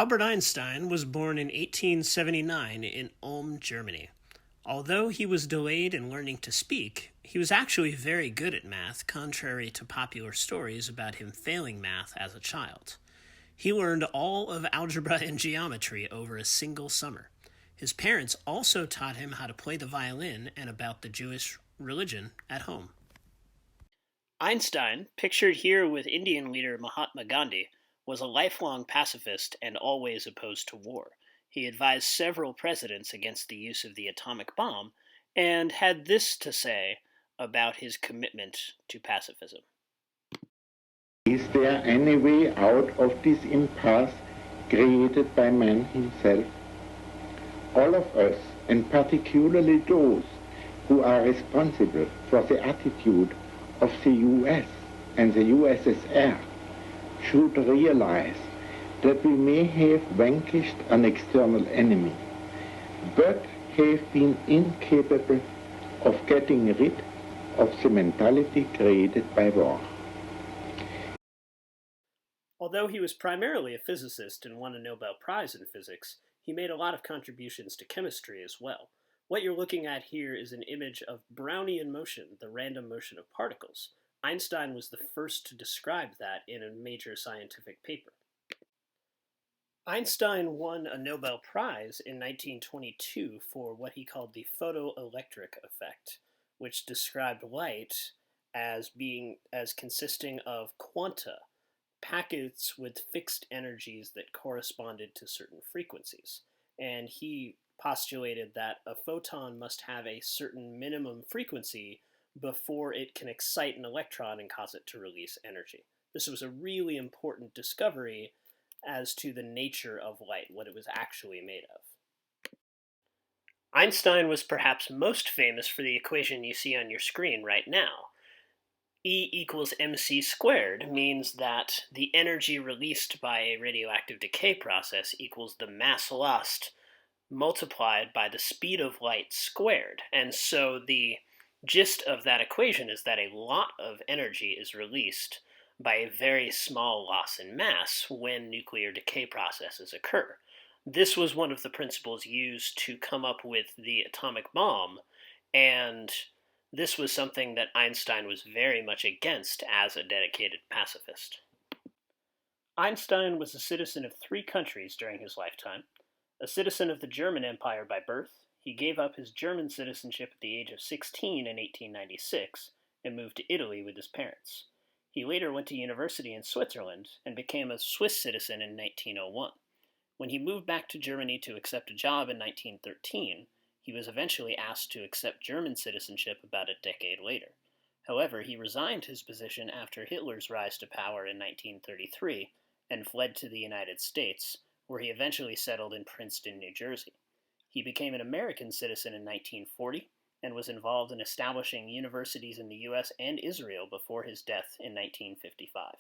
Albert Einstein was born in 1879 in Ulm, Germany. Although he was delayed in learning to speak, he was actually very good at math, contrary to popular stories about him failing math as a child. He learned all of algebra and geometry over a single summer. His parents also taught him how to play the violin and about the Jewish religion at home. Einstein, pictured here with Indian leader Mahatma Gandhi, was a lifelong pacifist and always opposed to war. He advised several presidents against the use of the atomic bomb and had this to say about his commitment to pacifism. Is there any way out of this impasse created by man himself? All of us, and particularly those who are responsible for the attitude of the US and the USSR, should realize that we may have vanquished an external enemy, but have been incapable of getting rid of the mentality created by war. Although he was primarily a physicist and won a Nobel Prize in physics, he made a lot of contributions to chemistry as well. What you're looking at here is an image of Brownian motion, the random motion of particles. Einstein was the first to describe that in a major scientific paper. Einstein won a Nobel Prize in 1922 for what he called the photoelectric effect, which described light as consisting of quanta, packets with fixed energies that corresponded to certain frequencies. And he postulated that a photon must have a certain minimum frequency before it can excite an electron and cause it to release energy. This was a really important discovery as to the nature of light, what it was actually made of. Einstein was perhaps most famous for the equation you see on your screen right now. E equals mc squared means that the energy released by a radioactive decay process equals the mass lost multiplied by the speed of light squared. And so the gist of that equation is that a lot of energy is released by a very small loss in mass when nuclear decay processes occur. This was one of the principles used to come up with the atomic bomb, and this was something that Einstein was very much against as a dedicated pacifist. Einstein was a citizen of 3 countries during his lifetime. A citizen of the German Empire by birth, he gave up his German citizenship at the age of 16 in 1896 and moved to Italy with his parents. He later went to university in Switzerland and became a Swiss citizen in 1901. When he moved back to Germany to accept a job in 1913, he was eventually asked to accept German citizenship about a decade later. However, he resigned his position after Hitler's rise to power in 1933 and fled to the United States, where he eventually settled in Princeton, New Jersey. He became an American citizen in 1940 and was involved in establishing universities in the US and Israel before his death in 1955.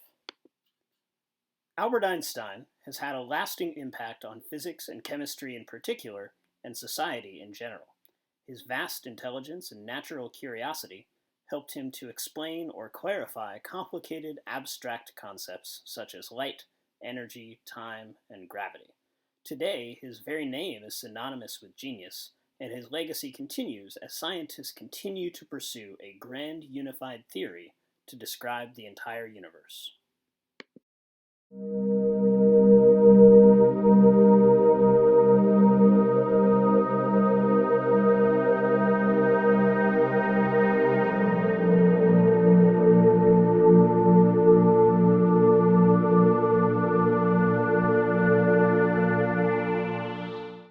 Albert Einstein has had a lasting impact on physics and chemistry in particular, and society in general. His vast intelligence and natural curiosity helped him to explain or clarify complicated abstract concepts such as light, energy, time, and gravity. Today, his very name is synonymous with genius, and his legacy continues as scientists continue to pursue a grand unified theory to describe the entire universe.